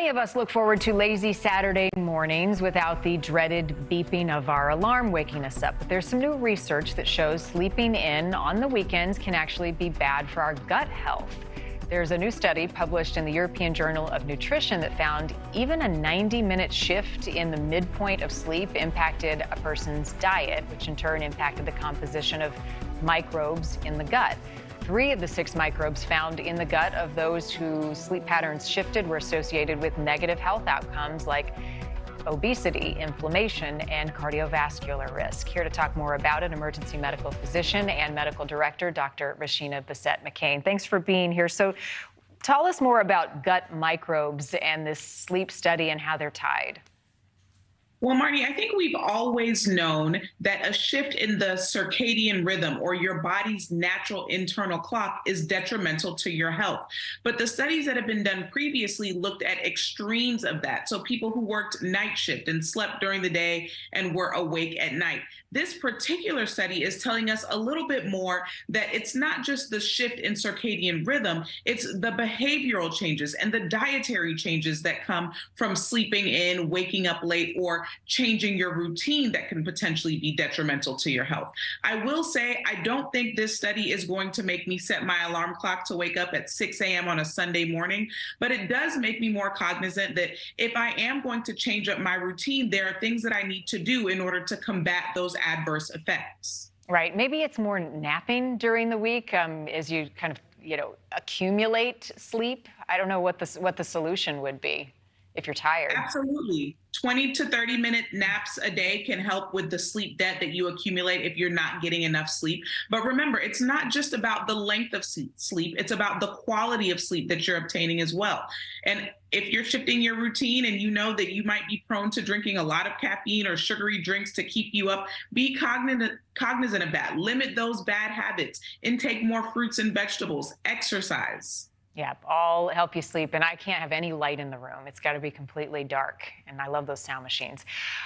Many of us look forward to lazy Saturday mornings without the dreaded beeping of our alarm waking us up. But there's some new research that shows sleeping in on the weekends can actually be bad for our gut health. There's a new study published in the European Journal of Nutrition that found even a 90-minute shift in the midpoint of sleep impacted a person's diet, which in turn impacted the composition of microbes in the gut. 3 of the 6 microbes found in the gut of those whose sleep patterns shifted were associated with negative health outcomes like obesity, inflammation, and cardiovascular risk. Here to talk more about it, emergency medical physician and medical director, Dr. Richina Bicette-McCain. Thanks for being here. So tell us more about gut microbes and this sleep study and how they're tied. Well, Marni, I think we've always known that a shift in the circadian rhythm or your body's natural internal clock is detrimental to your health. But the studies that have been done previously looked at extremes of that. So people who worked night shift and slept during the day and were awake at night. This particular study is telling us a little bit more that it's not just the shift in circadian rhythm, it's the behavioral changes and the dietary changes that come from sleeping in, waking up late, or changing your routine that can potentially be detrimental to your health. I will say, I don't think this study is going to make me set my alarm clock to wake up at 6 a.m. on a Sunday morning, but it does make me more cognizant that if I am going to change up my routine, there are things that I need to do in order to combat those adverse effects. Right. Maybe it's more napping during the week as you kind of, accumulate sleep. I don't know what the solution would be if you're tired. Absolutely. 20 to 30 minute naps a day can help with the sleep debt that you accumulate if you're not getting enough sleep. But remember, it's not just about the length of sleep, it's about the quality of sleep that you're obtaining as well. And if you're shifting your routine and you know that you might be prone to drinking a lot of caffeine or sugary drinks to keep you up, be cognizant of that. Limit those bad habits. Intake more fruits and vegetables. Exercise. Yeah, all help you sleep. And I can't have any light in the room. It's got to be completely dark. And I love those sound machines.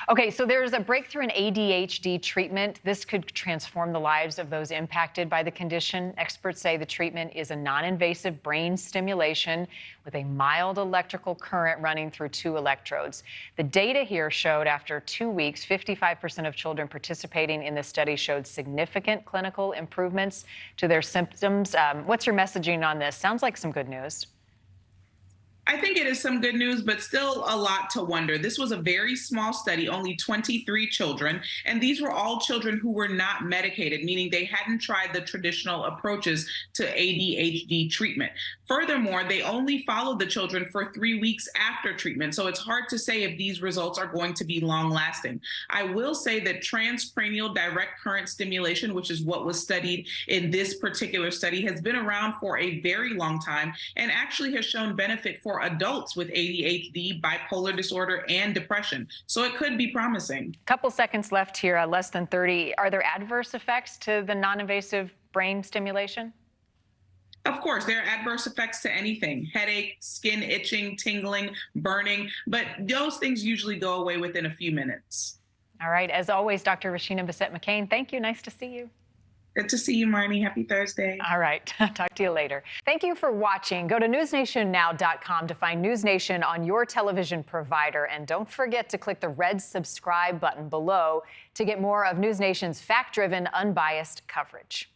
Okay, so there's a breakthrough in ADHD treatment. This could transform the lives of those impacted by the condition. Experts say the treatment is a non-invasive brain stimulation with a mild electrical current running through 2 electrodes. The data here showed after 2 weeks, 55% of children participating in this study showed significant clinical improvements to their symptoms. What's your messaging on this? Sounds like some good news. I think it is some good news, but still a lot to wonder. This was a very small study, only 23 children, and these were all children who were not medicated, meaning they hadn't tried the traditional approaches to ADHD treatment. Furthermore, they only followed the children for 3 weeks after treatment, so it's hard to say if these results are going to be long-lasting. I will say that transcranial direct current stimulation, which is what was studied in this particular study, has been around for a very long time and actually has shown benefit for adults with ADHD, bipolar disorder, and depression. So it could be promising. Couple seconds left here, less than 30. Are there adverse effects to the non-invasive brain stimulation? Of course, there are adverse effects to anything: headache, skin itching, tingling, burning, but those things usually go away within a few minutes. All right. As always, Dr. Richina Bicette-McCain, thank you. Nice to see you. Good to see you, Marni. Happy Thursday. All right. Talk to you later. Thank you for watching. Go to newsnationnow.com to find NewsNation on your television provider. And don't forget to click the red subscribe button below to get more of NewsNation's fact-driven, unbiased coverage.